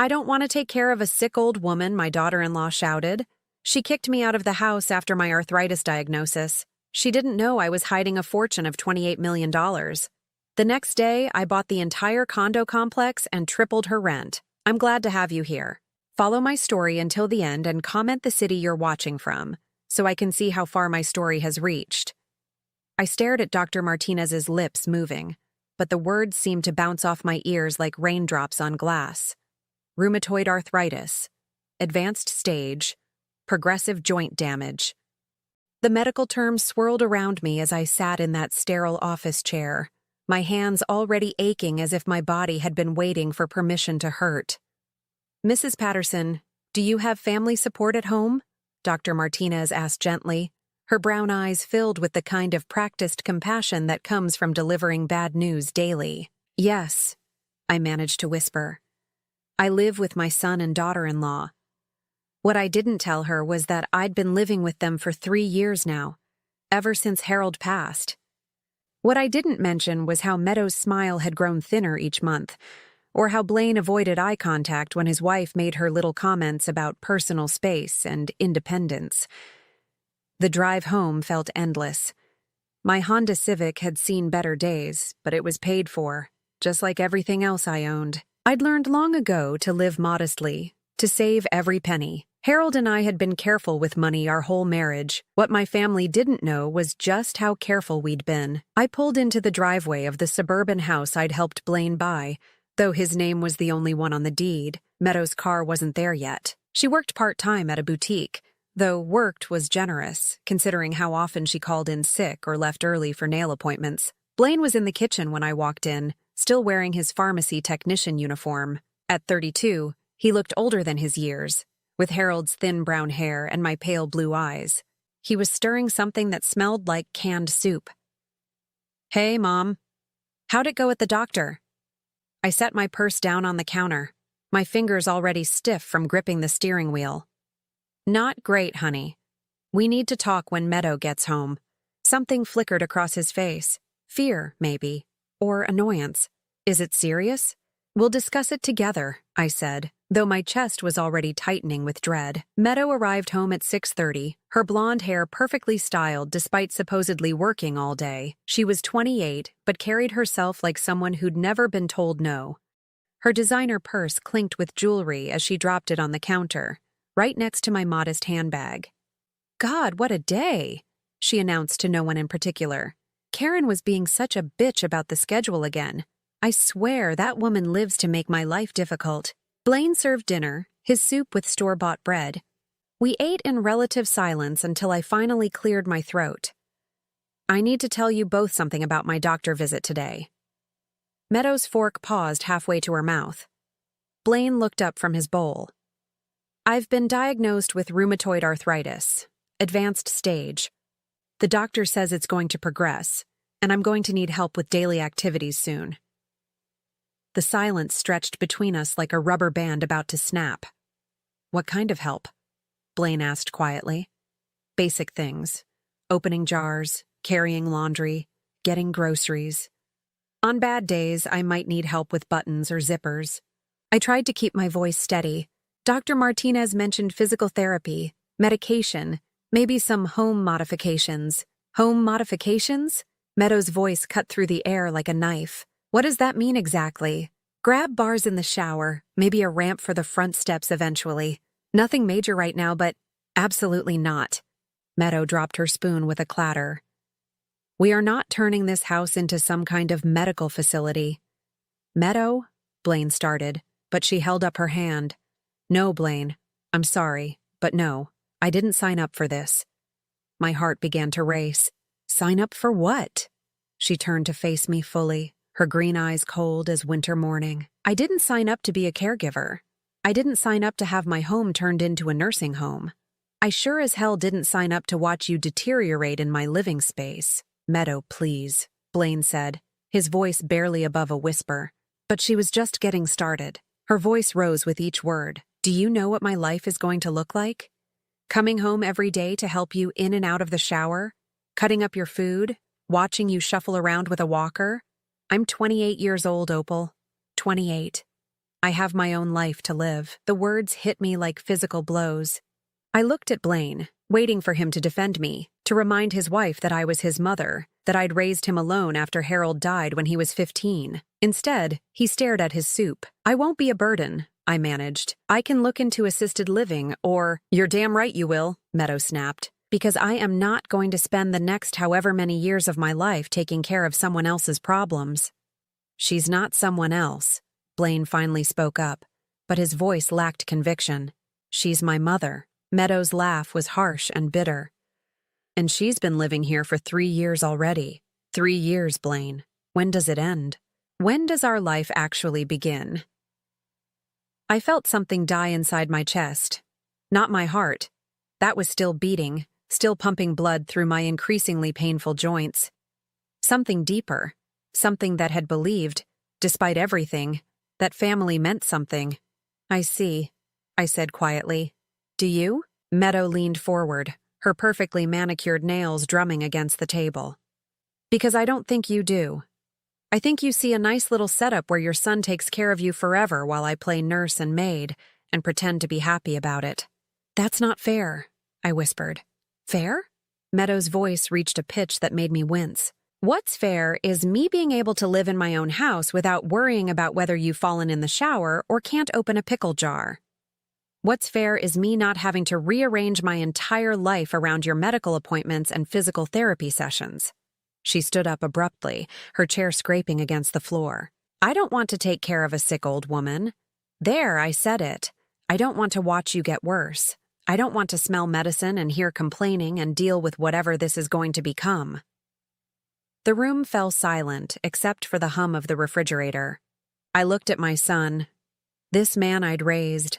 I don't want to take care of a sick old woman, my daughter-in-law shouted. She kicked me out of the house after my arthritis diagnosis. She didn't know I was hiding a fortune of $28 million. The next day, I bought the entire condo complex and tripled her rent. I'm glad to have you here. Follow my story until the end and comment the city you're watching from, so I can see how far my story has reached. I stared at Dr. Martinez's lips moving, but the words seemed to bounce off my ears like raindrops on glass. Rheumatoid arthritis, advanced stage, progressive joint damage. The medical terms swirled around me as I sat in that sterile office chair, my hands already aching as if my body had been waiting for permission to hurt. Mrs. Patterson, do you have family support at home? Dr. Martinez asked gently, her brown eyes filled with the kind of practiced compassion that comes from delivering bad news daily. Yes, I managed to whisper. I live with my son and daughter-in-law. What I didn't tell her was that I'd been living with them for 3 years now, ever since Harold passed. What I didn't mention was how Meadows' smile had grown thinner each month, or how Blaine avoided eye contact when his wife made her little comments about personal space and independence. The drive home felt endless. My Honda Civic had seen better days, but it was paid for, just like everything else I owned. I'd learned long ago to live modestly, to save every penny. Harold and I had been careful with money our whole marriage. What my family didn't know was just how careful we'd been. I pulled into the driveway of the suburban house I'd helped Blaine buy, though his name was the only one on the deed. Meadows' car wasn't there yet. She worked part-time at a boutique, though worked was generous, considering how often she called in sick or left early for nail appointments. Blaine was in the kitchen when I walked in, still wearing his pharmacy technician uniform. At 32, he looked older than his years, with Harold's thin brown hair and my pale blue eyes. He was stirring something that smelled like canned soup. Hey, Mom. How'd it go at the doctor? I set my purse down on the counter, my fingers already stiff from gripping the steering wheel. Not great, honey. We need to talk when Meadow gets home. Something flickered across his face. Fear, maybe. Or annoyance. Is it serious? We'll discuss it together, I said, though my chest was already tightening with dread. Meadow arrived home at 6:30, her blonde hair perfectly styled despite supposedly working all day. She was 28, but carried herself like someone who'd never been told no. Her designer purse clinked with jewelry as she dropped it on the counter, right next to my modest handbag. God, what a day, she announced to no one in particular. Karen was being such a bitch about the schedule again. I swear that woman lives to make my life difficult. Blaine served dinner, his soup with store-bought bread. We ate in relative silence until I finally cleared my throat. I need to tell you both something about my doctor visit today. Meadows' fork paused halfway to her mouth. Blaine looked up from his bowl. I've been diagnosed with rheumatoid arthritis, advanced stage. The doctor says it's going to progress, and I'm going to need help with daily activities soon. The silence stretched between us like a rubber band about to snap. What kind of help? Blaine asked quietly. Basic things. Opening jars, carrying laundry, getting groceries. On bad days, I might need help with buttons or zippers. I tried to keep my voice steady. Dr. Martinez mentioned physical therapy, medication, maybe some home modifications. Home modifications? Meadows' voice cut through the air like a knife. What does that mean exactly? Grab bars in the shower, maybe a ramp for the front steps eventually. Nothing major right now, but absolutely not. Meadow dropped her spoon with a clatter. We are not turning this house into some kind of medical facility. Meadow? Blaine started, but she held up her hand. No, Blaine. I'm sorry, but no. I didn't sign up for this. My heart began to race. Sign up for what? She turned to face me fully, her green eyes cold as winter morning. I didn't sign up to be a caregiver. I didn't sign up to have my home turned into a nursing home. I sure as hell didn't sign up to watch you deteriorate in my living space. Meadow, please, Blaine said, his voice barely above a whisper. But she was just getting started. Her voice rose with each word. Do you know what my life is going to look like? Coming home every day to help you in and out of the shower? Cutting up your food? Watching you shuffle around with a walker? I'm 28 years old, Opal. 28. I have my own life to live. The words hit me like physical blows. I looked at Blaine, waiting for him to defend me, to remind his wife that I was his mother, that I'd raised him alone after Harold died when he was 15. Instead, he stared at his soup. I won't be a burden, I managed. I can look into assisted living or— You're damn right you will, Meadow snapped, because I am not going to spend the next however many years of my life taking care of someone else's problems. She's not someone else, Blaine finally spoke up, but his voice lacked conviction. She's my mother. Meadow's laugh was harsh and bitter. And she's been living here for 3 years already. 3 years, Blaine. When does it end? When does our life actually begin? I felt something die inside my chest. Not my heart. That was still beating, still pumping blood through my increasingly painful joints. Something deeper. Something that had believed, despite everything, that family meant something. I see, I said quietly. Do you? Meadow leaned forward, her perfectly manicured nails drumming against the table. Because I don't think you do. I think you see a nice little setup where your son takes care of you forever while I play nurse and maid and pretend to be happy about it. That's not fair, I whispered. Fair? Meadow's voice reached a pitch that made me wince. What's fair is me being able to live in my own house without worrying about whether you've fallen in the shower or can't open a pickle jar. What's fair is me not having to rearrange my entire life around your medical appointments and physical therapy sessions. She stood up abruptly, her chair scraping against the floor. I don't want to take care of a sick old woman. There, I said it. I don't want to watch you get worse. I don't want to smell medicine and hear complaining and deal with whatever this is going to become. The room fell silent, except for the hum of the refrigerator. I looked at my son. This man I'd raised.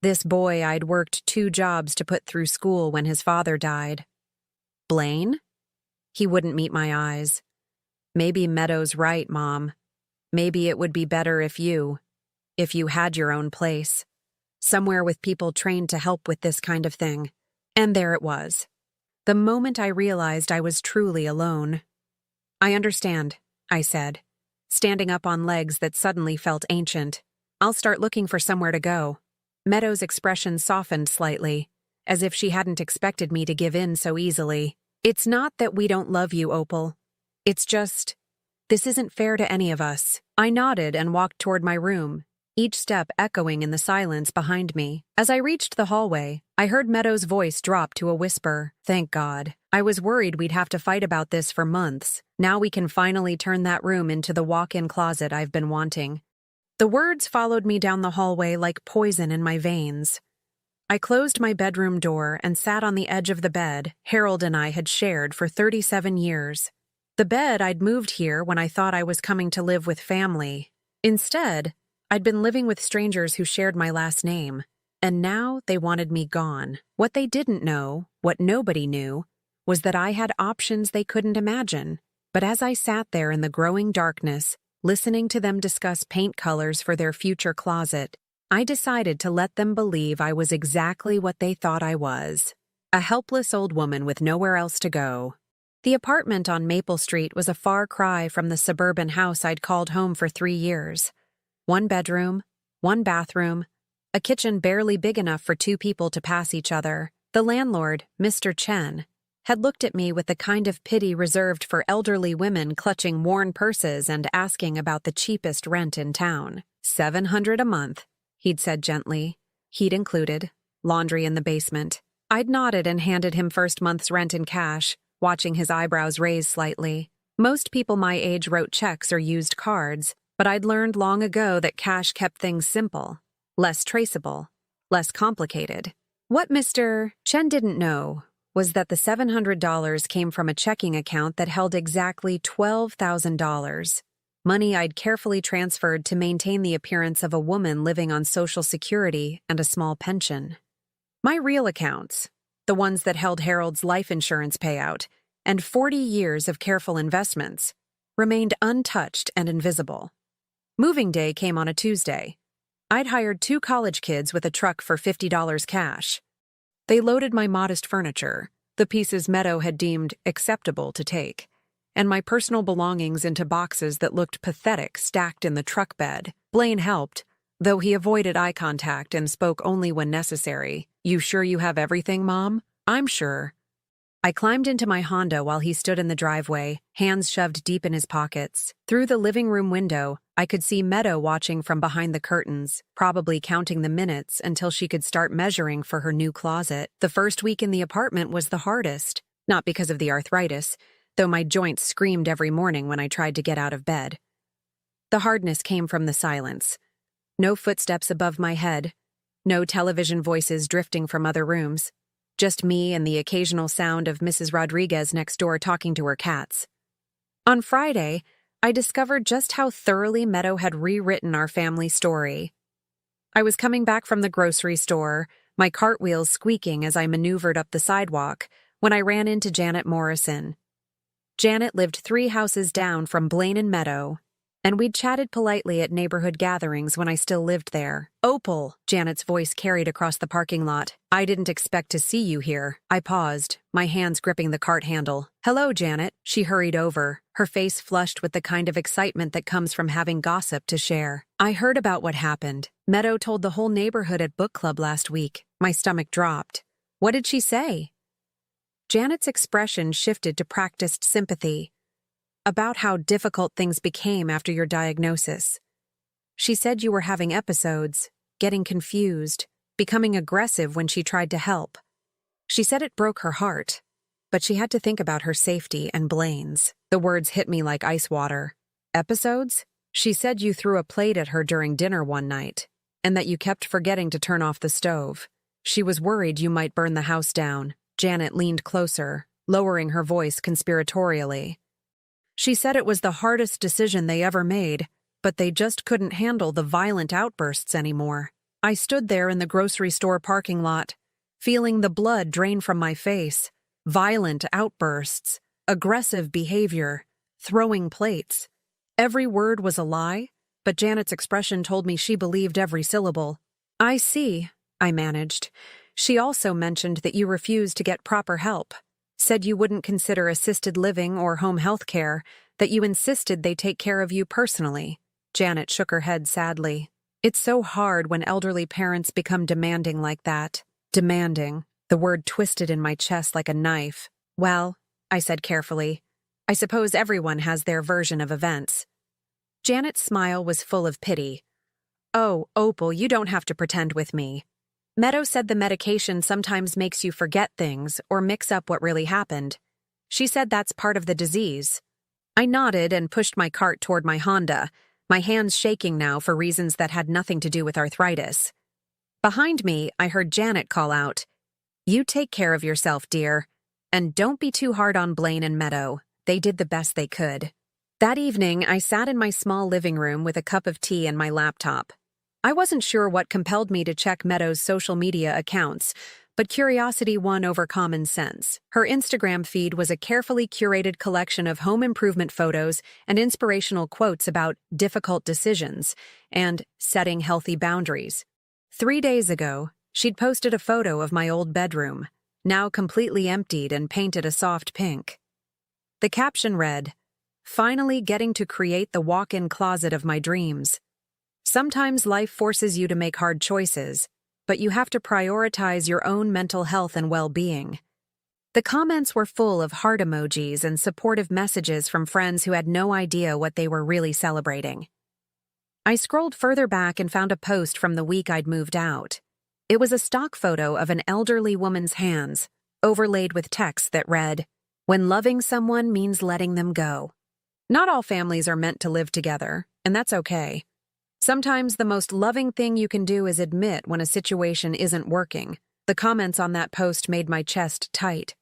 This boy I'd worked 2 jobs to put through school when his father died. Blaine? He wouldn't meet my eyes. Maybe Meadow's right, Mom. Maybe it would be better if you had your own place. Somewhere with people trained to help with this kind of thing. And there it was. The moment I realized I was truly alone. I understand, I said, standing up on legs that suddenly felt ancient. I'll start looking for somewhere to go. Meadow's expression softened slightly, as if she hadn't expected me to give in so easily. It's not that we don't love you, Opal. It's just, this isn't fair to any of us. I nodded and walked toward my room, each step echoing in the silence behind me. As I reached the hallway, I heard Meadow's voice drop to a whisper. Thank God. I was worried we'd have to fight about this for months. Now we can finally turn that room into the walk-in closet I've been wanting. The words followed me down the hallway like poison in my veins. I closed my bedroom door and sat on the edge of the bed Harold and I had shared for 37 years. The bed I'd moved here when I thought I was coming to live with family. Instead, I'd been living with strangers who shared my last name, and now they wanted me gone. What they didn't know, what nobody knew, was that I had options they couldn't imagine. But as I sat there in the growing darkness, listening to them discuss paint colors for their future closet, I decided to let them believe I was exactly what they thought I was. A helpless old woman with nowhere else to go. The apartment on Maple Street was a far cry from the suburban house I'd called home for 3 years. 1 bedroom, 1 bathroom, a kitchen barely big enough for 2 people to pass each other. The landlord, Mr. Chen, had looked at me with the kind of pity reserved for elderly women clutching worn purses and asking about the cheapest rent in town. $700 a month, he'd said gently. Heat included, laundry in the basement. I'd nodded and handed him first month's rent in cash, watching his eyebrows raise slightly. Most people my age wrote checks or used cards, but I'd learned long ago that cash kept things simple, less traceable, less complicated. What Mr. Chen didn't know was that the $700 came from a checking account that held exactly $12,000, money I'd carefully transferred to maintain the appearance of a woman living on Social Security and a small pension. My real accounts, the ones that held Harold's life insurance payout, and 40 years of careful investments, remained untouched and invisible. Moving day came on a Tuesday. I'd hired 2 college kids with a truck for $50 cash. They loaded my modest furniture, the pieces Meadow had deemed acceptable to take, and my personal belongings into boxes that looked pathetic stacked in the truck bed. Blaine helped, though he avoided eye contact and spoke only when necessary. "You sure you have everything, Mom?" "I'm sure." I climbed into my Honda while he stood in the driveway, hands shoved deep in his pockets. Through the living room window, I could see Meadow watching from behind the curtains, probably counting the minutes until she could start measuring for her new closet. The first week in the apartment was the hardest, not because of the arthritis, though my joints screamed every morning when I tried to get out of bed. The hardness came from the silence. No footsteps above my head, no television voices drifting from other rooms. Just me and the occasional sound of Mrs. Rodriguez next door talking to her cats. On Friday, I discovered just how thoroughly Meadow had rewritten our family story. I was coming back from the grocery store, my cartwheels squeaking as I maneuvered up the sidewalk, when I ran into Janet Morrison. Janet lived 3 houses down from Blaine and Meadow, and we'd chatted politely at neighborhood gatherings when I still lived there. "Opal," Janet's voice carried across the parking lot. "I didn't expect to see you here." I paused, my hands gripping the cart handle. "Hello, Janet." She hurried over, her face flushed with the kind of excitement that comes from having gossip to share. "I heard about what happened. Meadow told the whole neighborhood at book club last week." My stomach dropped. "What did she say?" Janet's expression shifted to practiced sympathy. "About how difficult things became after your diagnosis. She said you were having episodes, getting confused, becoming aggressive when she tried to help. She said it broke her heart, but she had to think about her safety and Blaine's." The words hit me like ice water. "Episodes?" "She said you threw a plate at her during dinner one night, and that you kept forgetting to turn off the stove. She was worried you might burn the house down." Janet leaned closer, lowering her voice conspiratorially. "She said it was the hardest decision they ever made, but they just couldn't handle the violent outbursts anymore." I stood there in the grocery store parking lot, feeling the blood drain from my face. Violent outbursts, aggressive behavior, throwing plates. Every word was a lie, but Janet's expression told me she believed every syllable. "I see," I managed. "She also mentioned that you refused to get proper help. Said you wouldn't consider assisted living or home health care, that you insisted they take care of you personally." Janet shook her head sadly. "It's so hard when elderly parents become demanding like that." Demanding. The word twisted in my chest like a knife. "Well," I said carefully, "I suppose everyone has their version of events." Janet's smile was full of pity. "Oh, Opal, you don't have to pretend with me. Meadow said the medication sometimes makes you forget things or mix up what really happened. She said that's part of the disease." I nodded and pushed my cart toward my Honda, my hands shaking now for reasons that had nothing to do with arthritis. Behind me, I heard Janet call out, "You take care of yourself, dear. And don't be too hard on Blaine and Meadow. They did the best they could." That evening, I sat in my small living room with a cup of tea and my laptop. I wasn't sure what compelled me to check Meadow's social media accounts, but curiosity won over common sense. Her Instagram feed was a carefully curated collection of home improvement photos and inspirational quotes about difficult decisions and setting healthy boundaries. 3 days ago, she'd posted a photo of my old bedroom, now completely emptied and painted a soft pink. The caption read, "Finally getting to create the walk-in closet of my dreams. Sometimes life forces you to make hard choices, but you have to prioritize your own mental health and well-being." The comments were full of heart emojis and supportive messages from friends who had no idea what they were really celebrating. I scrolled further back and found a post from the week I'd moved out. It was a stock photo of an elderly woman's hands, overlaid with text that read, "When loving someone means letting them go." Not all families are meant to live together, and that's okay. Sometimes the most loving thing you can do is admit when a situation isn't working. The comments on that post made my chest tight.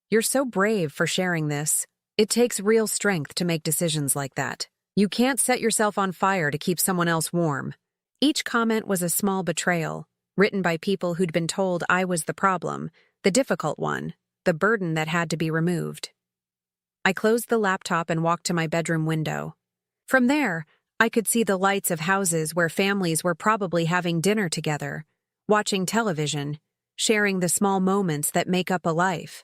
"You're so brave for sharing this. It takes real strength to make decisions like that. You can't set yourself on fire to keep someone else warm." Each comment was a small betrayal, written by people who'd been told I was the problem, the difficult one, the burden that had to be removed. I closed the laptop and walked to my bedroom window. From there, I could see the lights of houses where families were probably having dinner together, watching television, sharing the small moments that make up a life.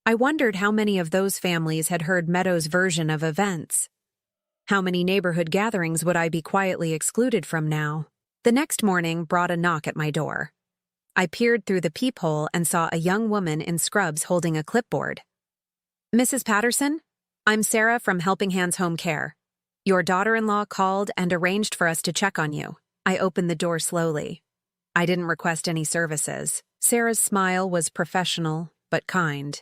I wondered how many of those families had heard Meadow's version of events. How many neighborhood gatherings would I be quietly excluded from now? The next morning brought a knock at my door. I peered through the peephole and saw a young woman in scrubs holding a clipboard. "Mrs. Patterson? I'm Sarah from Helping Hands Home Care. Your daughter-in-law called and arranged for us to check on you." I opened the door slowly. I didn't request any services. Sarah's smile was professional, but kind.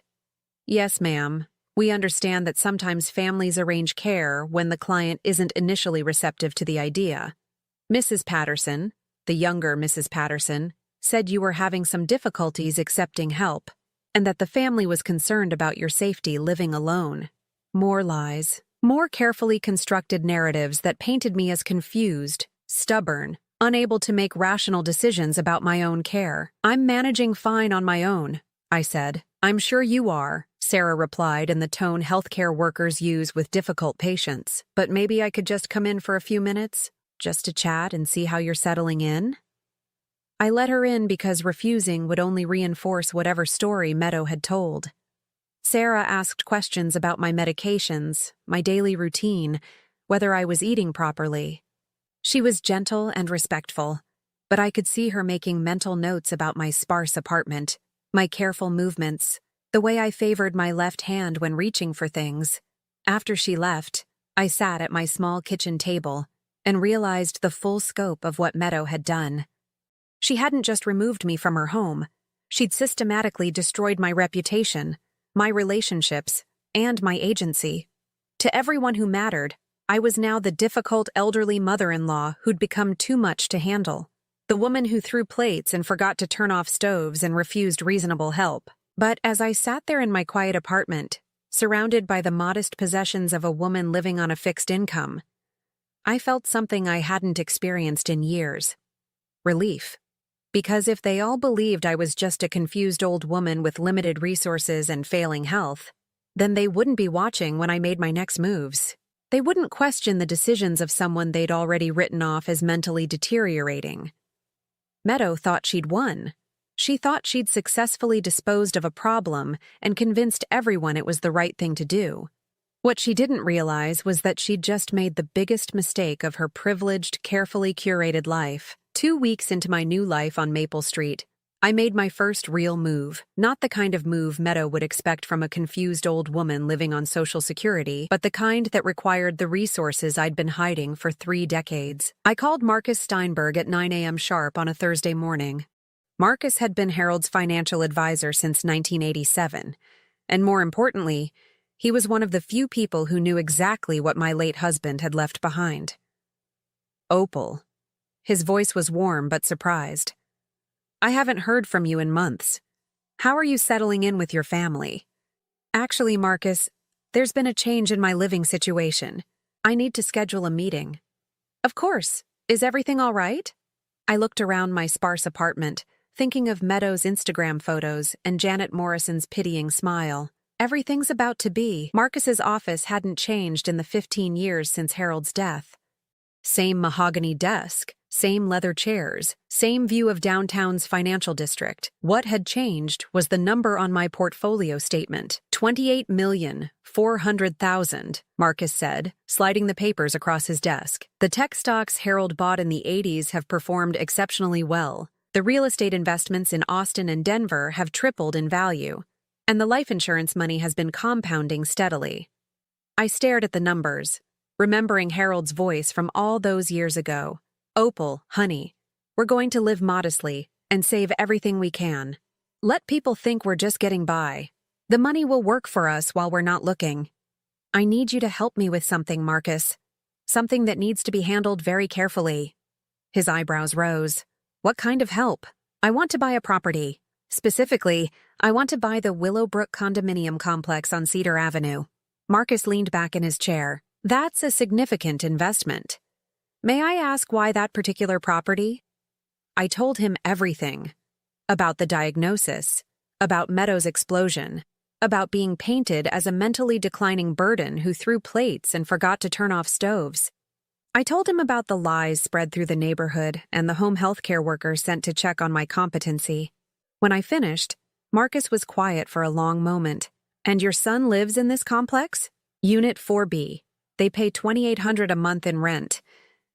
"Yes, ma'am. We understand that sometimes families arrange care when the client isn't initially receptive to the idea. Mrs. Patterson, the younger Mrs. Patterson, said you were having some difficulties accepting help, and that the family was concerned about your safety living alone." More lies. More carefully constructed narratives that painted me as confused, stubborn, unable to make rational decisions about my own care. "I'm managing fine on my own," I said. "I'm sure you are," Sarah replied in the tone healthcare workers use with difficult patients. "But maybe I could just come in for a few minutes, just to chat and see how you're settling in?" I let her in because refusing would only reinforce whatever story Meadow had told. Sarah asked questions about my medications, my daily routine, whether I was eating properly. She was gentle and respectful, but I could see her making mental notes about my sparse apartment, my careful movements, the way I favored my left hand when reaching for things. After she left, I sat at my small kitchen table and realized the full scope of what Meadow had done. She hadn't just removed me from her home. She'd systematically destroyed my reputation, my relationships, and my agency. To everyone who mattered, I was now the difficult elderly mother-in-law who'd become too much to handle. The woman who threw plates and forgot to turn off stoves and refused reasonable help. But as I sat there in my quiet apartment, surrounded by the modest possessions of a woman living on a fixed income, I felt something I hadn't experienced in years. Relief. Because if they all believed I was just a confused old woman with limited resources and failing health, then they wouldn't be watching when I made my next moves. They wouldn't question the decisions of someone they'd already written off as mentally deteriorating. Meadow thought she'd won. She thought she'd successfully disposed of a problem and convinced everyone it was the right thing to do. What she didn't realize was that she'd just made the biggest mistake of her privileged, carefully curated life. 2 weeks into my new life on Maple Street, I made my first real move. Not the kind of move Meadow would expect from a confused old woman living on Social Security, but the kind that required the resources I'd been hiding for 3 decades. I called Marcus Steinberg at 9 a.m. sharp on a Thursday morning. Marcus had been Harold's financial advisor since 1987, and more importantly, he was one of the few people who knew exactly what my late husband had left behind. "Opal." His voice was warm but surprised. "I haven't heard from you in months. How are you settling in with your family?" "Actually, Marcus, there's been a change in my living situation. I need to schedule a meeting." "Of course. Is everything all right?" I looked around my sparse apartment, thinking of Meadow's Instagram photos and Janet Morrison's pitying smile. Everything's about to be. Marcus's office hadn't changed in the 15 years since Harold's death. Same mahogany desk, same leather chairs, same view of downtown's financial district. What had changed was the number on my portfolio statement. $28,400,000, Marcus said, sliding the papers across his desk. "The tech stocks Harold bought in the 80s have performed exceptionally well. The real estate investments in Austin and Denver have tripled in value, and the life insurance money has been compounding steadily." I stared at the numbers, remembering Harold's voice from all those years ago. "Opal, honey, we're going to live modestly and save everything we can. Let people think we're just getting by. The money will work for us while we're not looking. I need you to help me with something, Marcus. Something that needs to be handled very carefully." His eyebrows rose. "What kind of help?" "I want to buy a property. Specifically, I want to buy the Willowbrook condominium complex on Cedar Avenue." Marcus leaned back in his chair. "That's a significant investment. May I ask why that particular property?" I told him everything. About the diagnosis, about Meadow's explosion, about being painted as a mentally declining burden who threw plates and forgot to turn off stoves. I told him about the lies spread through the neighborhood and the home health care workers sent to check on my competency. When I finished, Marcus was quiet for a long moment. "And your son lives in this complex?" "Unit 4B. They pay $2,800 a month in rent."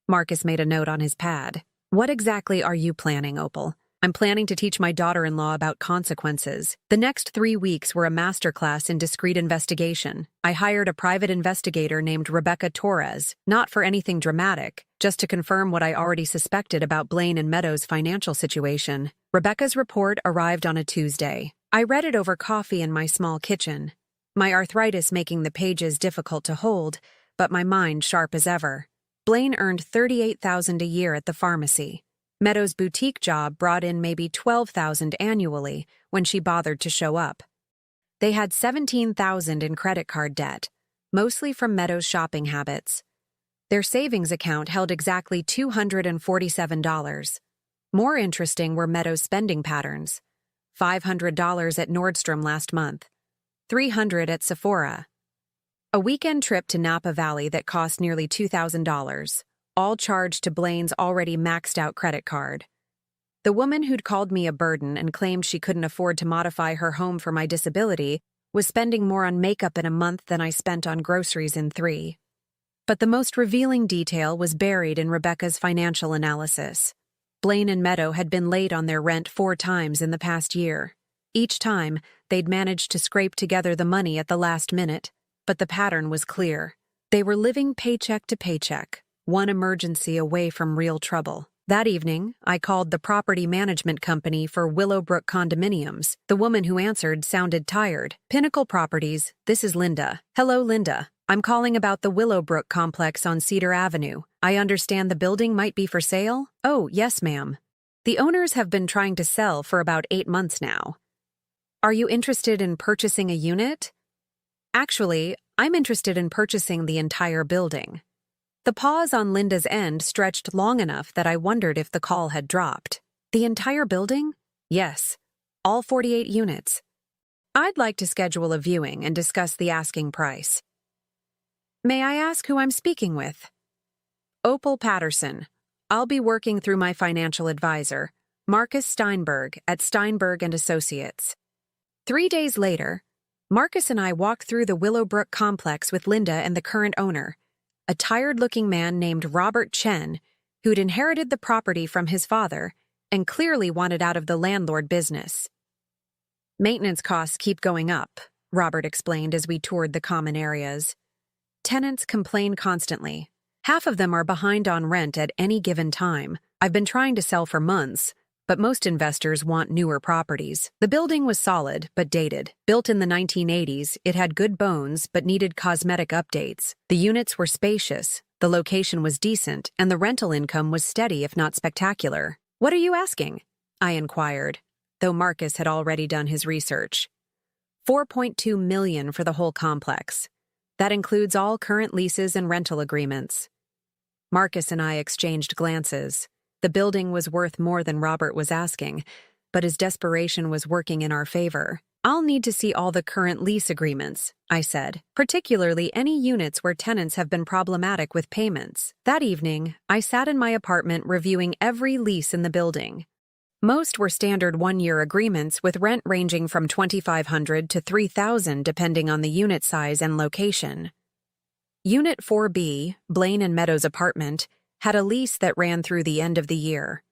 Marcus made a note on his pad. What exactly are you planning, Opal? I'm planning to teach my daughter-in-law about consequences. The next 3 weeks were a masterclass in discreet investigation. I hired a private investigator named Rebecca Torres, not for anything dramatic, just to confirm what I already suspected about Blaine and Meadows' financial situation. Rebecca's report arrived on a Tuesday. I read it over coffee in my small kitchen, my arthritis making the pages difficult to hold, but my mind sharp as ever. Blaine earned $38,000 a year at the pharmacy. Meadows' boutique job brought in maybe $12,000 annually when she bothered to show up. They had $17,000 in credit card debt, mostly from Meadows' shopping habits. Their savings account held exactly $247. More interesting were Meadows' spending patterns. $500 at Nordstrom last month, $300 at Sephora. A weekend trip to Napa Valley that cost nearly $2,000, all charged to Blaine's already maxed-out credit card. The woman who'd called me a burden and claimed she couldn't afford to modify her home for my disability was spending more on makeup in a month than I spent on groceries in 3. But the most revealing detail was buried in Rebecca's financial analysis. Blaine and Meadow had been late on their rent 4 times in the past year. Each time, they'd managed to scrape together the money at the last minute, but the pattern was clear. They were living paycheck to paycheck, one emergency away from real trouble. That evening, I called the property management company for Willowbrook Condominiums. The woman who answered sounded tired. Pinnacle Properties, this is Linda. Hello, Linda. I'm calling about the Willowbrook complex on Cedar Avenue. I understand the building might be for sale? Oh, yes, ma'am. The owners have been trying to sell for about 8 months now. Are you interested in purchasing a unit? Actually, I'm interested in purchasing the entire building. The pause on Linda's end stretched long enough that I wondered if the call had dropped. The entire building? Yes. All 48 units. I'd like to schedule a viewing and discuss the asking price. May I ask who I'm speaking with? Opal Patterson. I'll be working through my financial advisor, Marcus Steinberg at Steinberg & Associates. 3 days later, Marcus and I walked through the Willowbrook complex with Linda and the current owner, a tired-looking man named Robert Chen, who'd inherited the property from his father and clearly wanted out of the landlord business. Maintenance costs keep going up, Robert explained as we toured the common areas. Tenants complain constantly. Half of them are behind on rent at any given time. I've been trying to sell for months, but most investors want newer properties. The building was solid, but dated. Built in the 1980s, it had good bones, but needed cosmetic updates. The units were spacious, the location was decent, and the rental income was steady if not spectacular. What are you asking? I inquired, though Marcus had already done his research. $4.2 million for the whole complex. That includes all current leases and rental agreements. Marcus and I exchanged glances. The building was worth more than Robert was asking, but his desperation was working in our favor. I'll need to see all the current lease agreements, I said, particularly any units where tenants have been problematic with payments. That evening, I sat in my apartment reviewing every lease in the building. Most were standard 1-year agreements with rent ranging from $2,500 to $3,000 depending on the unit size and location. Unit 4B, Blaine and Meadows' apartment, had a lease that ran through the end of the year.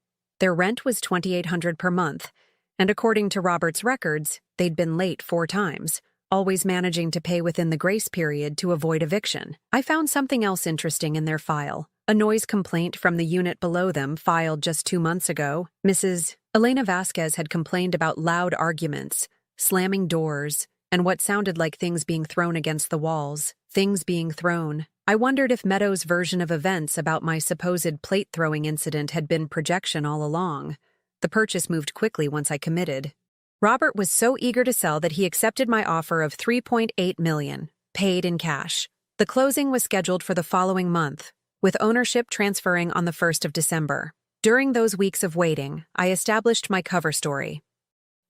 Their rent was $2,800 per month, and according to Robert's records, they'd been late 4 times, always managing to pay within the grace period to avoid eviction. I found something else interesting in their file. A noise complaint from the unit below them filed just 2 months ago. Mrs. Elena Vasquez had complained about loud arguments, slamming doors, and what sounded like things being thrown against the walls. Things being thrown. I wondered if Meadows' version of events about my supposed plate-throwing incident had been projection all along. The purchase moved quickly once I committed. Robert was so eager to sell that he accepted my offer of $3.8 million, paid in cash. The closing was scheduled for the following month, with ownership transferring on the 1st of December. During those weeks of waiting, I established my cover story.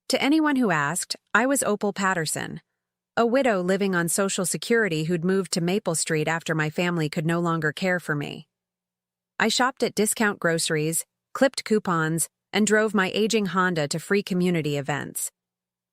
To anyone who asked, I was Opal Patterson, a widow living on Social Security who'd moved to Maple Street after my family could no longer care for me. I shopped at discount groceries, clipped coupons, and drove my aging Honda to free community events.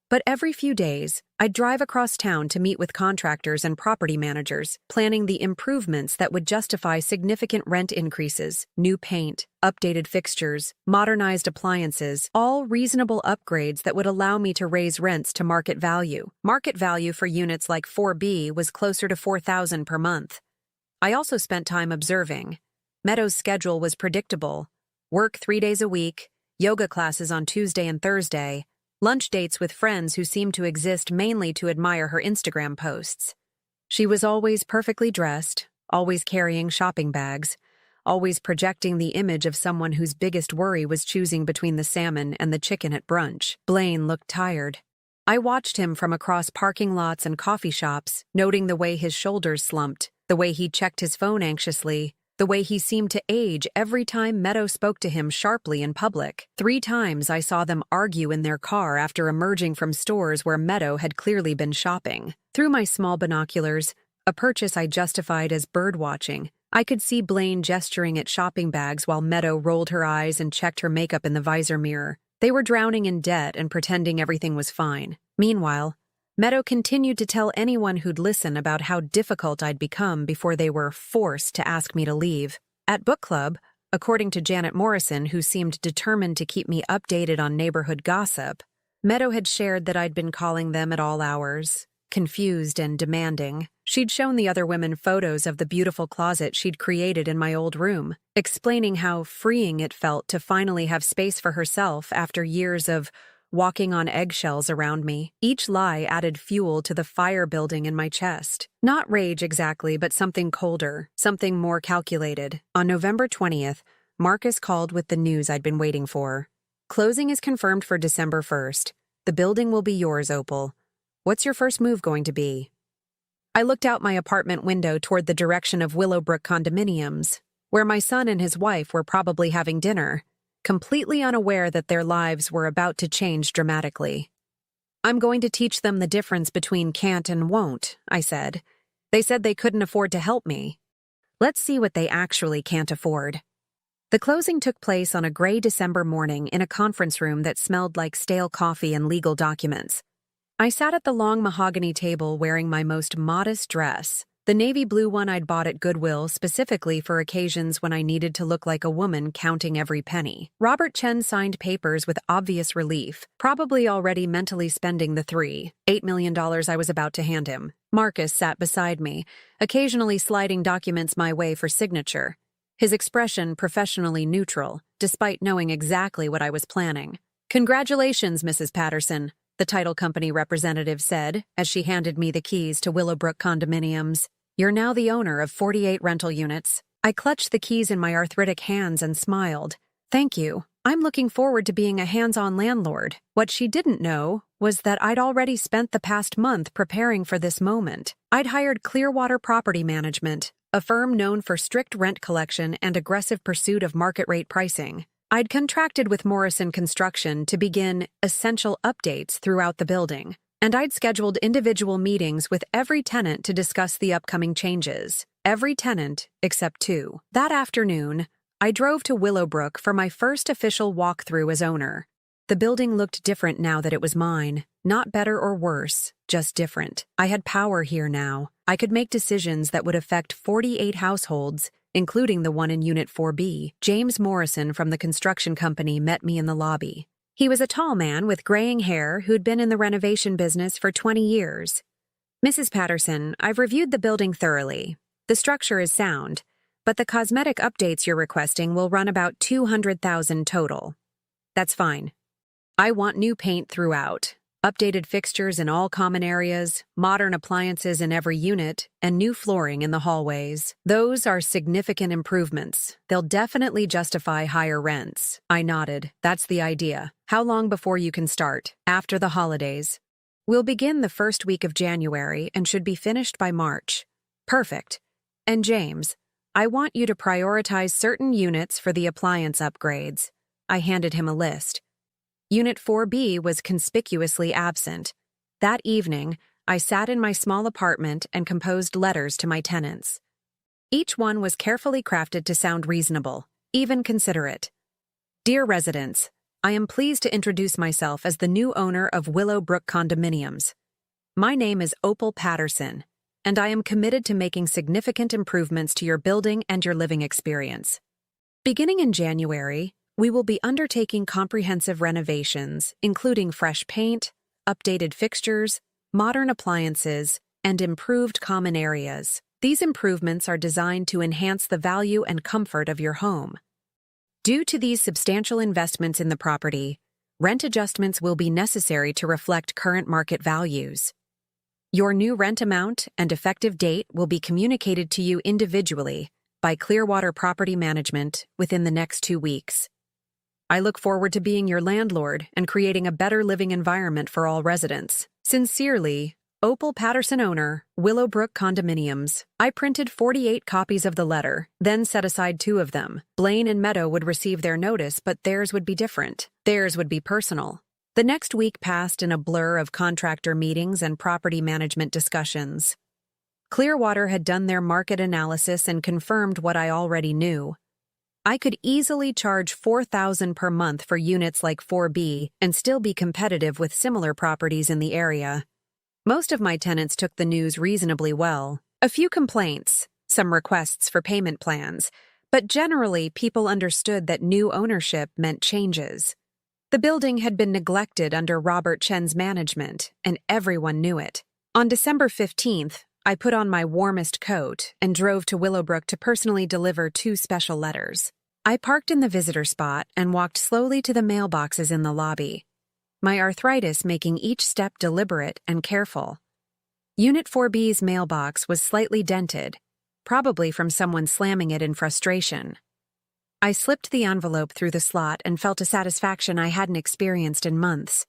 But every few days, I'd drive across town to meet with contractors and property managers, planning the improvements that would justify significant rent increases, new paint, updated fixtures, modernized appliances, all reasonable upgrades that would allow me to raise rents to market value. Market value for units like 4B was closer to $4,000 per month. I also spent time observing. Meadows' schedule was predictable. Work 3 days a week, yoga classes on Tuesday and Thursday, lunch dates with friends who seemed to exist mainly to admire her Instagram posts. She was always perfectly dressed, always carrying shopping bags, always projecting the image of someone whose biggest worry was choosing between the salmon and the chicken at brunch. Blaine looked tired. I watched him from across parking lots and coffee shops, noting the way his shoulders slumped, the way he checked his phone anxiously, the way he seemed to age every time Meadow spoke to him sharply in public. 3 times I saw them argue in their car after emerging from stores where Meadow had clearly been shopping. Through my small binoculars, a purchase I justified as bird-watching, I could see Blaine gesturing at shopping bags while Meadow rolled her eyes and checked her makeup in the visor mirror. They were drowning in debt and pretending everything was fine. Meanwhile, Meadow continued to tell anyone who'd listen about how difficult I'd become before they were forced to ask me to leave. At book club, according to Janet Morrison, who seemed determined to keep me updated on neighborhood gossip, Meadow had shared that I'd been calling them at all hours, confused and demanding. She'd shown the other women photos of the beautiful closet she'd created in my old room, explaining how freeing it felt to finally have space for herself after years of walking on eggshells around me. Each lie added fuel to the fire building in my chest. Not rage exactly, but something colder, something more calculated. On November 20th, Marcus called with the news I'd been waiting for. Closing is confirmed for December 1st. The building will be yours, Opal. What's your first move going to be? I looked out my apartment window toward the direction of Willowbrook condominiums, where my son and his wife were probably having dinner, completely unaware that their lives were about to change dramatically. I'm going to teach them the difference between can't and won't, I said. They said they couldn't afford to help me. Let's see what they actually can't afford. The closing took place on a gray December morning in a conference room that smelled like stale coffee and legal documents. I sat at the long mahogany table wearing my most modest dress, the navy blue one I'd bought at Goodwill specifically for occasions when I needed to look like a woman counting every penny. Robert Chen signed papers with obvious relief, probably already mentally spending the $8 million I was about to hand him. Marcus sat beside me, occasionally sliding documents my way for signature, his expression professionally neutral, despite knowing exactly what I was planning. "Congratulations, Mrs. Patterson," the title company representative said as she handed me the keys to Willowbrook condominiums. "You're now the owner of 48 rental units." I clutched the keys in my arthritic hands and smiled. "Thank you. I'm looking forward to being a hands-on landlord." What she didn't know was that I'd already spent the past month preparing for this moment. I'd hired Clearwater Property Management, a firm known for strict rent collection and aggressive pursuit of market-rate pricing. I'd contracted with Morrison Construction to begin essential updates throughout the building, and I'd scheduled individual meetings with every tenant to discuss the upcoming changes. Every tenant except 2. That afternoon, I drove to Willowbrook for my first official walkthrough as owner. The building looked different now that it was mine. Not better or worse, just different. I had power here now. I could make decisions that would affect 48 households, including the one in Unit 4B. James Morrison from the construction company met me in the lobby. He was a tall man with graying hair who'd been in the renovation business for 20 years. "Mrs. Patterson, I've reviewed the building thoroughly. The structure is sound, but the cosmetic updates you're requesting will run about $200,000 total." "That's fine. I want new paint throughout, updated fixtures in all common areas, modern appliances in every unit, and new flooring in the hallways. Those are significant improvements. They'll definitely justify higher rents." I nodded. "That's the idea. How long before you can start?" "After the holidays. We'll begin the first week of January and should be finished by March." "Perfect. And James, I want you to prioritize certain units for the appliance upgrades." I handed him a list. Unit 4B was conspicuously absent. That evening, I sat in my small apartment and composed letters to my tenants. Each one was carefully crafted to sound reasonable, even considerate. "Dear residents, I am pleased to introduce myself as the new owner of Willowbrook Condominiums. My name is Opal Patterson, and I am committed to making significant improvements to your building and your living experience. Beginning in January, we will be undertaking comprehensive renovations, including fresh paint, updated fixtures, modern appliances, and improved common areas. These improvements are designed to enhance the value and comfort of your home. Due to these substantial investments in the property, rent adjustments will be necessary to reflect current market values. Your new rent amount and effective date will be communicated to you individually by Clearwater Property Management within the next 2 weeks. I look forward to being your landlord and creating a better living environment for all residents. Sincerely, Opal Patterson, owner, Willowbrook Condominiums. I printed 48 copies of the letter, then set aside 2 of them. Blaine and Meadow would receive their notice, but theirs would be different. Theirs would be personal. The next week passed in a blur of contractor meetings and property management discussions. Clearwater had done their market analysis and confirmed what I already knew. I could easily charge $4,000 per month for units like 4B and still be competitive with similar properties in the area. Most of my tenants took the news reasonably well. A few complaints, some requests for payment plans, but generally people understood that new ownership meant changes. The building had been neglected under Robert Chen's management, and everyone knew it. On December 15th, I put on my warmest coat and drove to Willowbrook to personally deliver 2 special letters. I parked in the visitor spot and walked slowly to the mailboxes in the lobby, my arthritis making each step deliberate and careful. Unit 4B's mailbox was slightly dented, probably from someone slamming it in frustration. I slipped the envelope through the slot and felt a satisfaction I hadn't experienced in months.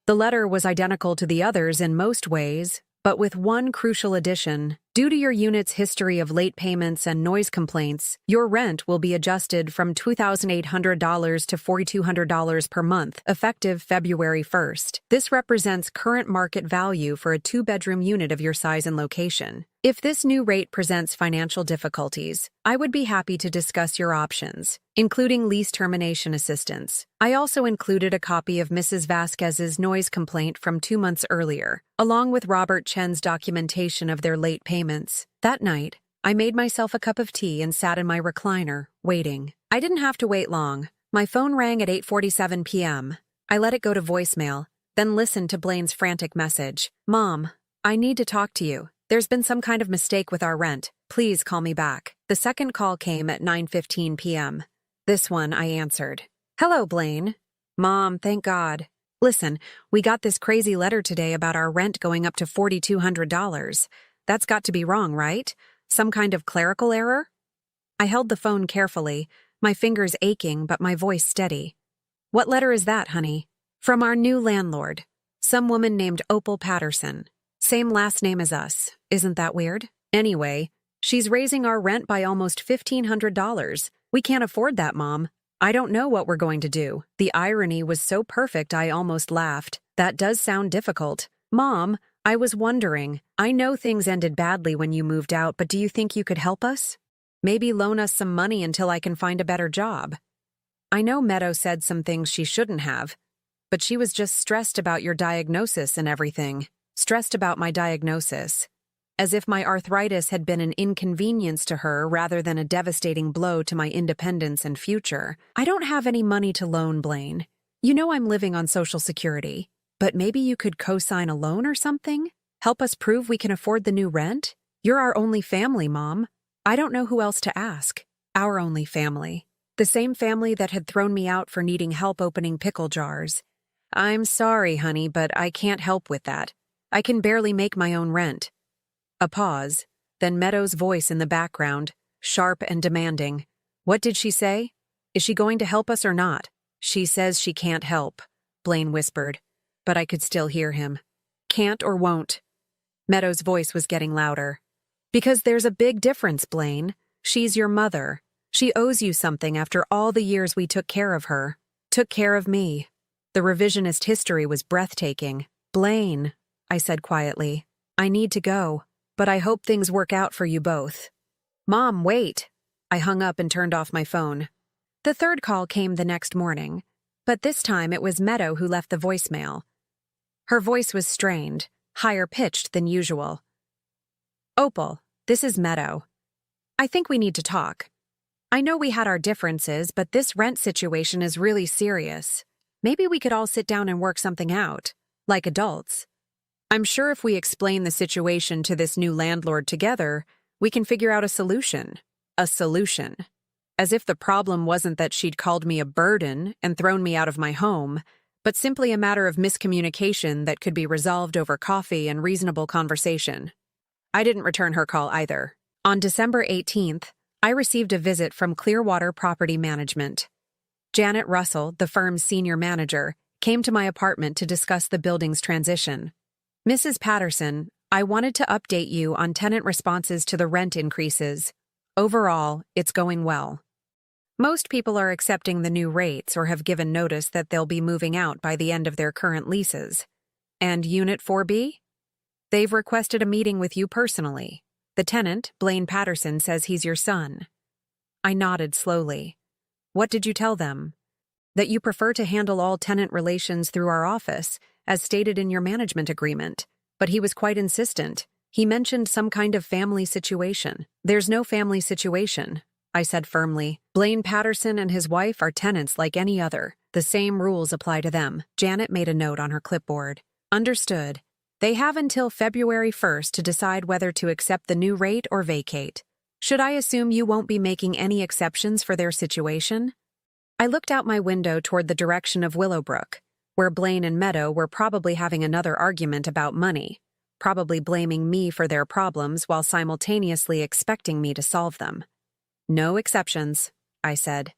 The letter was identical to the others in most ways, but with one crucial addition. Due to your unit's history of late payments and noise complaints, your rent will be adjusted from $2,800 to $4,200 per month, effective February 1st. This represents current market value for a 2-bedroom unit of your size and location. If this new rate presents financial difficulties, I would be happy to discuss your options, including lease termination assistance. I also included a copy of Mrs. Vasquez's noise complaint from 2 months earlier, along with Robert Chen's documentation of their late payments. That night, I made myself a cup of tea and sat in my recliner, waiting. I didn't have to wait long. My phone rang at 8:47 p.m. I let it go to voicemail, then listened to Blaine's frantic message. "Mom, I need to talk to you. There's been some kind of mistake with our rent. Please call me back." The second call came at 9:15 p.m. This one I answered. "Hello, Blaine." "Mom, thank God. Listen, we got this crazy letter today about our rent going up to $4,200. That's got to be wrong, right? Some kind of clerical error?" I held the phone carefully, my fingers aching but my voice steady. "What letter is that, honey?" "From our new landlord. Some woman named Opal Patterson. Same last name as us. Isn't that weird? Anyway, she's raising our rent by almost $1,500. We can't afford that, Mom. I don't know what we're going to do." The irony was so perfect I almost laughed. "That does sound difficult. Mom, I was wondering, I know things ended badly when you moved out, but do you think you could help us? Maybe loan us some money until I can find a better job." I know Meadow said some things she shouldn't have, but she was just stressed about your diagnosis and everything. Stressed about my diagnosis. As if my arthritis had been an inconvenience to her rather than a devastating blow to my independence and future. "I don't have any money to loan, Blaine. You know I'm living on Social Security. But maybe you could co-sign a loan or something? Help us prove we can afford the new rent? You're our only family, Mom. I don't know who else to ask." Our only family. The same family that had thrown me out for needing help opening pickle jars. "I'm sorry, honey, but I can't help with that. I can barely make my own rent." A pause, then Meadow's voice in the background, sharp and demanding. "What did she say? Is she going to help us or not?" "She says she can't help," Blaine whispered, but I could still hear him. "Can't or won't?" Meadow's voice was getting louder. "Because there's a big difference, Blaine. She's your mother. She owes you something after all the years we took care of her. Took care of me." The revisionist history was breathtaking. "Blaine," I said quietly, "I need to go, but I hope things work out for you both." "Mom, wait." I hung up and turned off my phone. The third call came the next morning. But this time it was Meadow who left the voicemail. Her voice was strained, higher pitched than usual. "Opal, this is Meadow. I think we need to talk. I know we had our differences, but this rent situation is really serious. Maybe we could all sit down and work something out, like adults. I'm sure if we explain the situation to this new landlord together, we can figure out a solution. A solution. As if the problem wasn't that she'd called me a burden and thrown me out of my home, but simply a matter of miscommunication that could be resolved over coffee and reasonable conversation." I didn't return her call either. On December 18th, I received a visit from Clearwater Property Management. Janet Russell, the firm's senior manager, came to my apartment to discuss the building's transition. "Mrs. Patterson, I wanted to update you on tenant responses to the rent increases. Overall, it's going well. Most people are accepting the new rates or have given notice that they'll be moving out by the end of their current leases. And Unit 4B? They've requested a meeting with you personally. The tenant, Blaine Patterson, says he's your son." I nodded slowly. "What did you tell them?" "That you prefer to handle all tenant relations through our office, as stated in your management agreement. But he was quite insistent. He mentioned some kind of family situation." "There's no family situation," I said firmly. "Blaine Patterson and his wife are tenants like any other. The same rules apply to them." Janet made a note on her clipboard. "Understood. They have until February 1st to decide whether to accept the new rate or vacate. Should I assume you won't be making any exceptions for their situation?" I looked out my window toward the direction of Willowbrook, where Blaine and Meadow were probably having another argument about money, probably blaming me for their problems while simultaneously expecting me to solve them. "No exceptions," I said.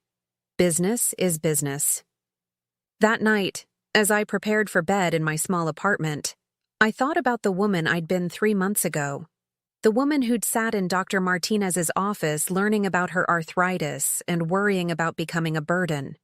"Business is business." That night, as I prepared for bed in my small apartment, I thought about the woman I'd been 3 months ago. The woman who'd sat in Dr. Martinez's office learning about her arthritis and worrying about becoming a burden.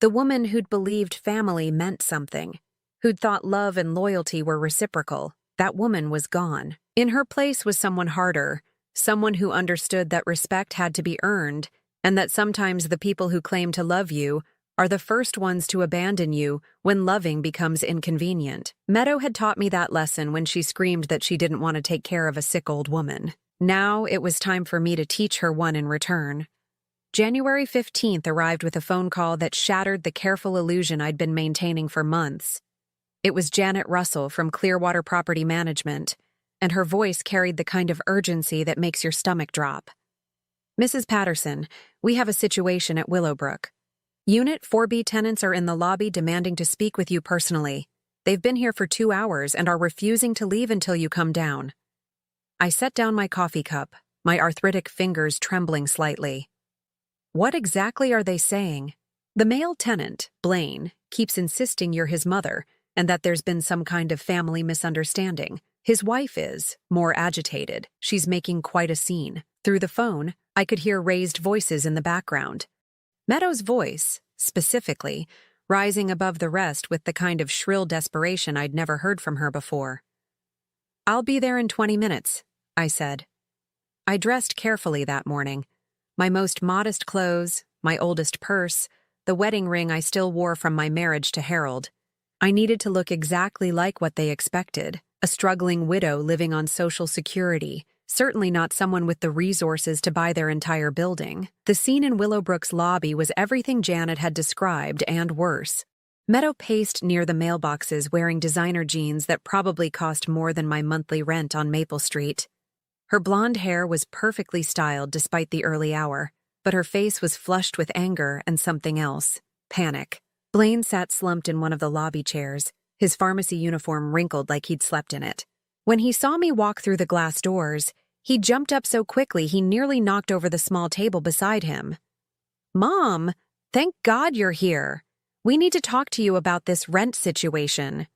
The woman who'd believed family meant something, who'd thought love and loyalty were reciprocal. That woman was gone. In her place was someone harder, someone who understood that respect had to be earned, and that sometimes the people who claim to love you are the first ones to abandon you when loving becomes inconvenient. Meadow had taught me that lesson when she screamed that she didn't want to take care of a sick old woman. Now it was time for me to teach her one in return. January 15th arrived with a phone call that shattered the careful illusion I'd been maintaining for months. It was Janet Russell from Clearwater Property Management, and her voice carried the kind of urgency that makes your stomach drop. "Mrs. Patterson, we have a situation at Willowbrook. Unit 4B tenants are in the lobby demanding to speak with you personally. They've been here for 2 hours and are refusing to leave until you come down." I set down my coffee cup, my arthritic fingers trembling slightly. "What exactly are they saying?" "The male tenant, Blaine, keeps insisting you're his mother and that there's been some kind of family misunderstanding. His wife is more agitated. She's making quite a scene." Through the phone, I could hear raised voices in the background. Meadow's voice, specifically, rising above the rest with the kind of shrill desperation I'd never heard from her before. "I'll be there in 20 minutes, I said. I dressed carefully that morning. My most modest clothes, my oldest purse, the wedding ring I still wore from my marriage to Harold. I needed to look exactly like what they expected, a struggling widow living on Social Security, certainly not someone with the resources to buy their entire building. The scene in Willowbrook's lobby was everything Janet had described and worse. Meadow paced near the mailboxes wearing designer jeans that probably cost more than my monthly rent on Maple Street. Her blonde hair was perfectly styled despite the early hour, but her face was flushed with anger and something else, panic. Blaine sat slumped in one of the lobby chairs, his pharmacy uniform wrinkled like he'd slept in it. When he saw me walk through the glass doors, he jumped up so quickly he nearly knocked over the small table beside him. "Mom, thank God you're here. We need to talk to you about this rent situation."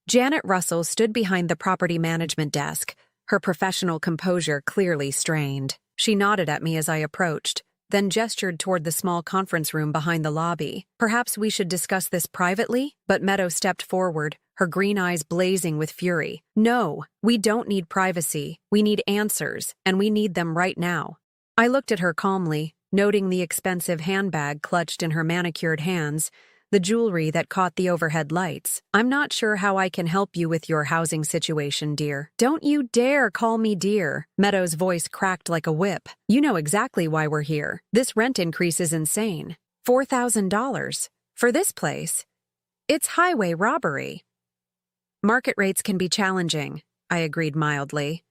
Janet Russell stood behind the property management desk, her professional composure clearly strained. She nodded at me as I approached, then gestured toward the small conference room behind the lobby. "Perhaps we should discuss this privately?" But Meadow stepped forward, her green eyes blazing with fury. "No, we don't need privacy. We need answers, and we need them right now." I looked at her calmly, noting the expensive handbag clutched in her manicured hands, the jewelry that caught the overhead lights. I'm not sure how I can help you with your housing situation, dear. Don't you dare call me dear. Meadows' voice cracked like a whip. You know exactly why we're here. This rent increase is insane. $4,000. For this place? It's highway robbery. Market rates can be challenging, I agreed mildly.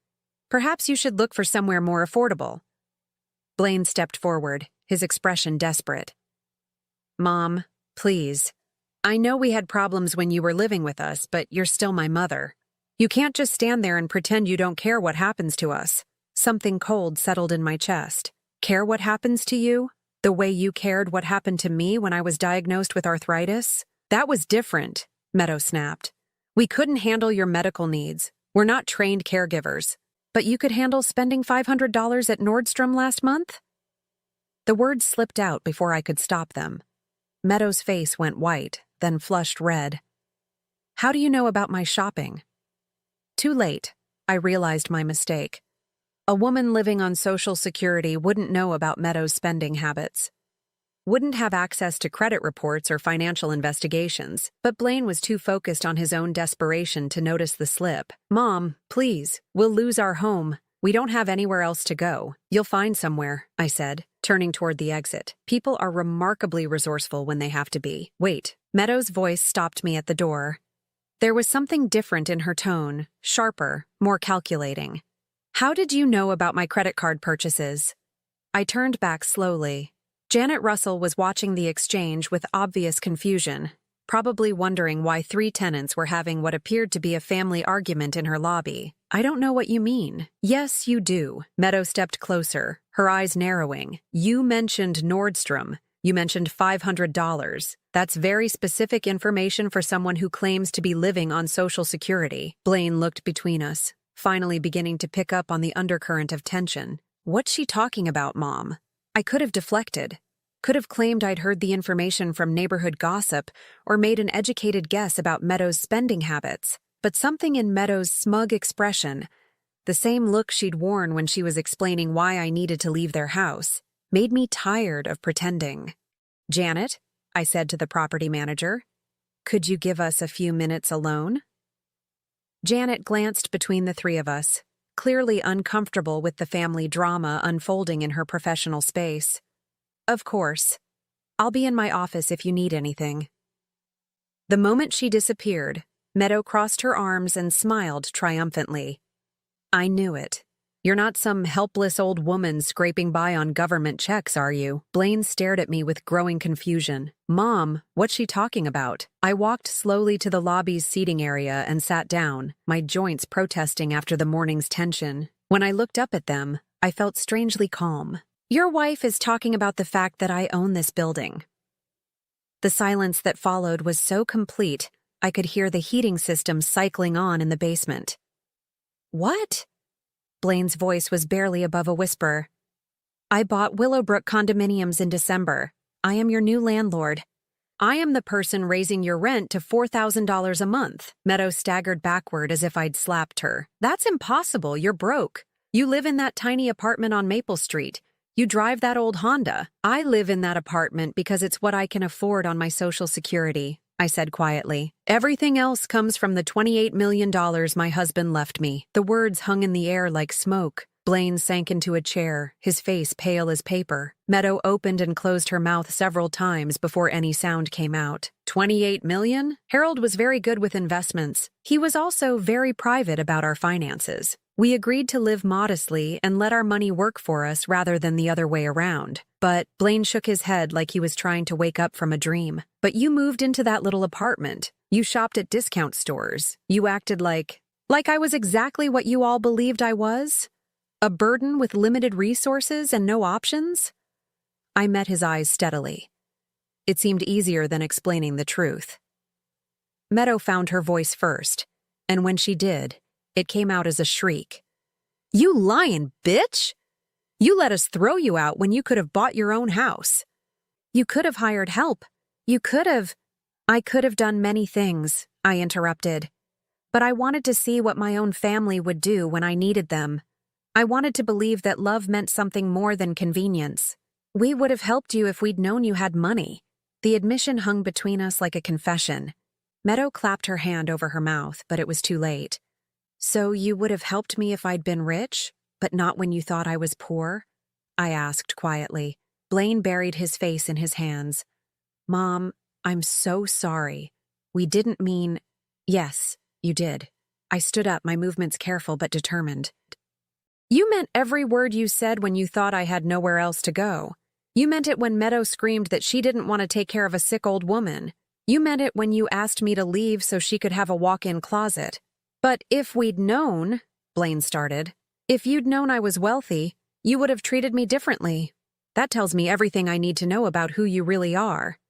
Perhaps you should look for somewhere more affordable. Blaine stepped forward, his expression desperate. Mom, please. I know we had problems when you were living with us, but you're still my mother. You can't just stand there and pretend you don't care what happens to us. Something cold settled in my chest. Care what happens to you? The way you cared what happened to me when I was diagnosed with arthritis? That was different, Meadow snapped. We couldn't handle your medical needs. We're not trained caregivers. But you could handle spending $500 at Nordstrom last month? The words slipped out before I could stop them. Meadows' face went white, then flushed red. How do you know about my shopping? Too late. I realized my mistake. A woman living on Social Security wouldn't know about Meadows' spending habits. Wouldn't have access to credit reports or financial investigations, but Blaine was too focused on his own desperation to notice the slip. Mom, please, we'll lose our home. We don't have anywhere else to go. You'll find somewhere, I said, turning toward the exit. People are remarkably resourceful when they have to be. Wait. Meadows' voice stopped me at the door. There was something different in her tone, sharper, more calculating. How did you know about my credit card purchases? I turned back slowly. Janet Russell was watching the exchange with obvious confusion, probably wondering why 3 tenants were having what appeared to be a family argument in her lobby. I don't know what you mean. Yes, you do. Meadow stepped closer, her eyes narrowing. You mentioned Nordstrom. You mentioned $500. That's very specific information for someone who claims to be living on Social Security. Blaine looked between us, finally beginning to pick up on the undercurrent of tension. What's she talking about, Mom? I could have deflected. Could have claimed I'd heard the information from neighborhood gossip or made an educated guess about Meadows' spending habits. But something in Meadows' smug expression, the same look she'd worn when she was explaining why I needed to leave their house, made me tired of pretending. Janet, I said to the property manager, could you give us a few minutes alone? Janet glanced between the 3 of us, clearly uncomfortable with the family drama unfolding in her professional space. Of course. I'll be in my office if you need anything. The moment she disappeared, Meadow crossed her arms and smiled triumphantly. I knew it. You're not some helpless old woman scraping by on government checks, are you? Blaine stared at me with growing confusion. Mom, what's she talking about? I walked slowly to the lobby's seating area and sat down, my joints protesting after the morning's tension. When I looked up at them, I felt strangely calm. Your wife is talking about the fact that I own this building. The silence that followed was so complete, I could hear the heating system cycling on in the basement. What? Blaine's voice was barely above a whisper. I bought Willowbrook condominiums in December. I am your new landlord. I am the person raising your rent to $4,000 a month. Meadow staggered backward as if I'd slapped her. That's impossible. You're broke. You live in that tiny apartment on Maple Street. You drive that old Honda. I live in that apartment because it's what I can afford on my Social Security, I said quietly. Everything else comes from the $28 million my husband left me. The words hung in the air like smoke. Blaine sank into a chair, his face pale as paper. Meadow opened and closed her mouth several times before any sound came out. $28 million? Harold was very good with investments. He was also very private about our finances. We agreed to live modestly and let our money work for us rather than the other way around. But Blaine shook his head like he was trying to wake up from a dream. But you moved into that little apartment. You shopped at discount stores. You acted like I was exactly what you all believed I was? A burden with limited resources and no options? I met his eyes steadily. It seemed easier than explaining the truth. Meadow found her voice first, and when she did, it came out as a shriek. You lying bitch! You let us throw you out when you could have bought your own house. You could have hired help. You could have... I could have done many things, I interrupted. But I wanted to see what my own family would do when I needed them. I wanted to believe that love meant something more than convenience. We would have helped you if we'd known you had money. The admission hung between us like a confession. Meadow clapped her hand over her mouth, but it was too late. "So you would have helped me if I'd been rich, but not when you thought I was poor?" I asked quietly. Blaine buried his face in his hands. "Mom, I'm so sorry. We didn't mean—" "Yes, you did." I stood up, my movements careful but determined. "You meant every word you said when you thought I had nowhere else to go. You meant it when Meadow screamed that she didn't want to take care of a sick old woman. You meant it when you asked me to leave so she could have a walk-in closet. But if we'd known," Blaine started, "if you'd known I was wealthy, you would have treated me differently. That tells me everything I need to know about who you really are."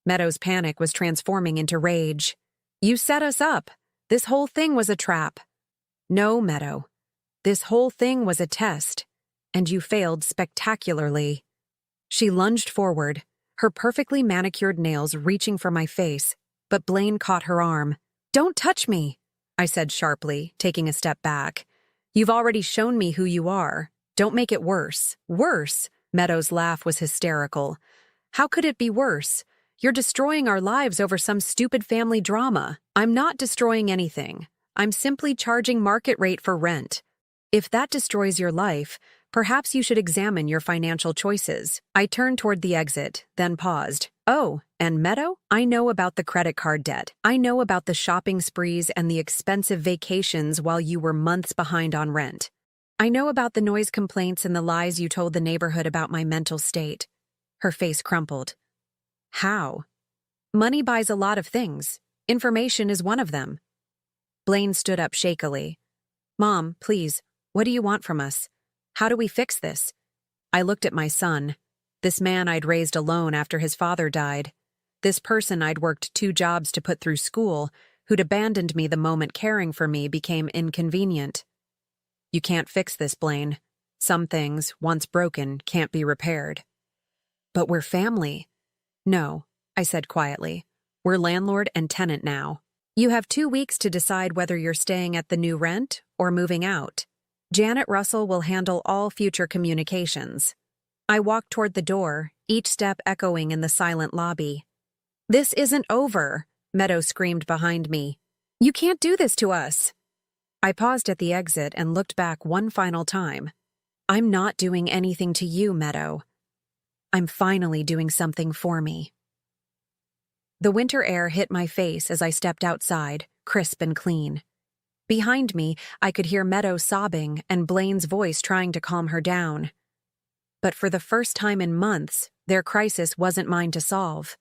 Meadow's panic was transforming into rage. "You set us up. This whole thing was a trap." "No, Meadow. This whole thing was a test, and you failed spectacularly." She lunged forward, her perfectly manicured nails reaching for my face, but Blaine caught her arm. "Don't touch me," I said sharply, taking a step back. "You've already shown me who you are. Don't make it worse." "Worse?" Meadow's laugh was hysterical. "How could it be worse? You're destroying our lives over some stupid family drama." "I'm not destroying anything. I'm simply charging market rate for rent. If that destroys your life, perhaps you should examine your financial choices." I turned toward the exit, then paused. "Oh, and Meadow? I know about the credit card debt. I know about the shopping sprees and the expensive vacations while you were months behind on rent. I know about the noise complaints and the lies you told the neighborhood about my mental state." Her face crumpled. "How?" "Money buys a lot of things. Information is one of them." Blaine stood up shakily. "Mom, please, what do you want from us? How do we fix this?" I looked at my son, this man I'd raised alone after his father died, this person I'd worked 2 jobs to put through school, who'd abandoned me the moment caring for me became inconvenient. "You can't fix this, Blaine. Some things, once broken, can't be repaired." "But we're family." "No," I said quietly. "We're landlord and tenant now. You have 2 weeks to decide whether you're staying at the new rent or moving out. Janet Russell will handle all future communications." I walked toward the door, each step echoing in the silent lobby. "This isn't over," Meadow screamed behind me. "You can't do this to us." I paused at the exit and looked back one final time. "I'm not doing anything to you, Meadow. I'm finally doing something for me." The winter air hit my face as I stepped outside, crisp and clean. Behind me, I could hear Meadow sobbing and Blaine's voice trying to calm her down. But for the first time in months, their crisis wasn't mine to solve.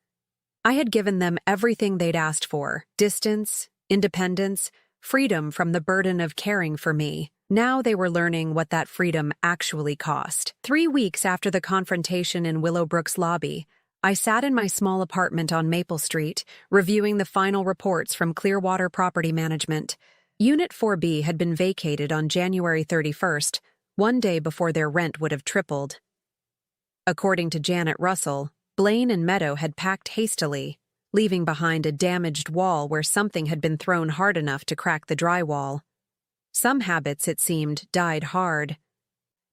I had given them everything they'd asked for: distance, independence, freedom from the burden of caring for me. Now they were learning what that freedom actually cost. 3 weeks after the confrontation in Willowbrook's lobby, I sat in my small apartment on Maple Street, reviewing the final reports from Clearwater Property Management. Unit 4B had been vacated on January 31st, one day before their rent would have tripled. According to Janet Russell, Blaine and Meadow had packed hastily, leaving behind a damaged wall where something had been thrown hard enough to crack the drywall. Some habits, it seemed, died hard.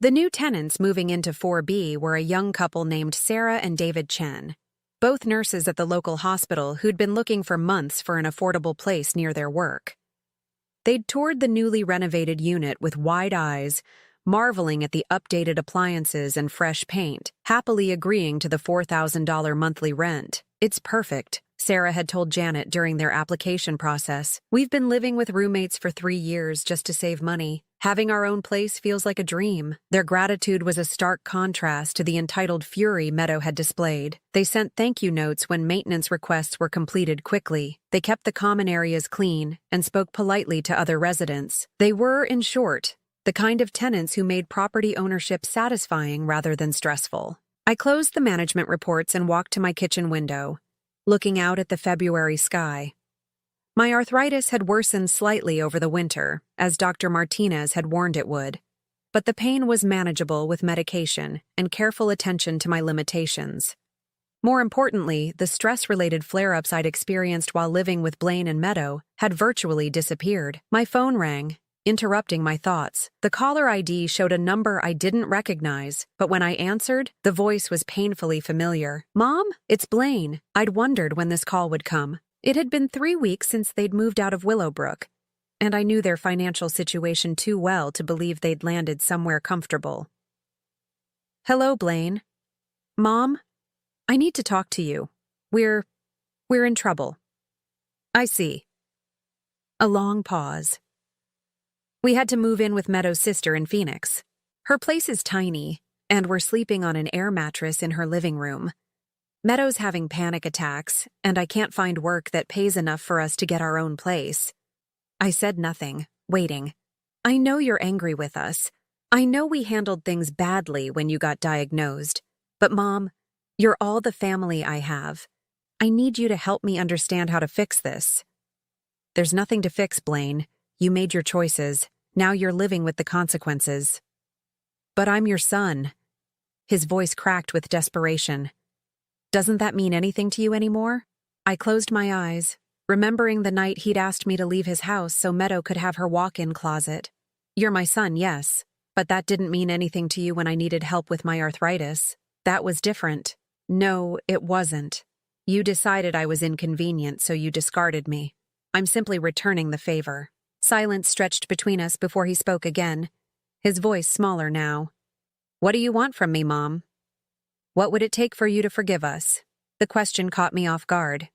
The new tenants moving into 4B were a young couple named Sarah and David Chen, both nurses at the local hospital who'd been looking for months for an affordable place near their work. They'd toured the newly renovated unit with wide eyes, marveling at the updated appliances and fresh paint, happily agreeing to the $4,000 monthly rent. "It's perfect," Sarah had told Janet during their application process. "We've been living with roommates for 3 years just to save money. Having our own place feels like a dream." Their gratitude was a stark contrast to the entitled fury Meadow had displayed. They sent thank you notes when maintenance requests were completed quickly. They kept the common areas clean and spoke politely to other residents. They were, in short, the kind of tenants who made property ownership satisfying rather than stressful. I closed the management reports and walked to my kitchen window, looking out at the February sky. My arthritis had worsened slightly over the winter, as Dr. Martinez had warned it would, but the pain was manageable with medication and careful attention to my limitations. More importantly, the stress-related flare-ups I'd experienced while living with Blaine and Meadow had virtually disappeared. My phone rang, interrupting my thoughts. The caller ID showed a number I didn't recognize, but when I answered, the voice was painfully familiar. Mom, it's Blaine. I'd wondered when this call would come. It had been 3 weeks since they'd moved out of Willowbrook, and I knew their financial situation too well to believe they'd landed somewhere comfortable. Hello, Blaine. Mom, I need to talk to you. We're in trouble. I see. A long pause. We had to move in with Meadow's sister in Phoenix. Her place is tiny, and we're sleeping on an air mattress in her living room. Meadow's having panic attacks, and I can't find work that pays enough for us to get our own place. I said nothing, waiting. I know you're angry with us. I know we handled things badly when you got diagnosed. But Mom, you're all the family I have. I need you to help me understand how to fix this. There's nothing to fix, Blaine. You made your choices. Now you're living with the consequences. But I'm your son. His voice cracked with desperation. Doesn't that mean anything to you anymore? I closed my eyes, remembering the night he'd asked me to leave his house so Meadow could have her walk-in closet. You're my son, yes, but that didn't mean anything to you when I needed help with my arthritis. That was different. No, it wasn't. You decided I was inconvenient, so you discarded me. I'm simply returning the favor. Silence stretched between us before he spoke again, his voice smaller now. What do you want from me, Mom? What would it take for you to forgive us? The question caught me off guard.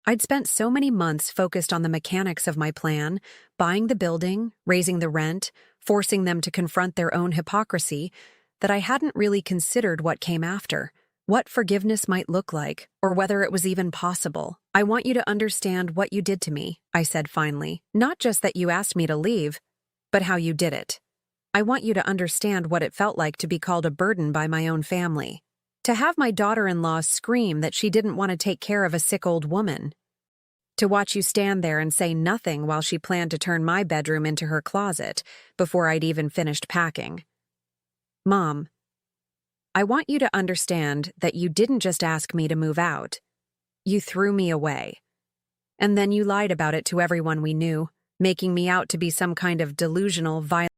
I'd spent so many months focused on the mechanics of my plan, buying the building, raising the rent, forcing them to confront their own hypocrisy, that I hadn't really considered what came after, what forgiveness might look like, or whether it was even possible. I want you to understand what you did to me, I said finally. Not just that you asked me to leave, but how you did it. I want you to understand what it felt like to be called a burden by my own family. To have my daughter-in-law scream that she didn't want to take care of a sick old woman. To watch you stand there and say nothing while she planned to turn my bedroom into her closet before I'd even finished packing. Mom, I want you to understand that you didn't just ask me to move out. You threw me away. And then you lied about it to everyone we knew, making me out to be some kind of delusional, violent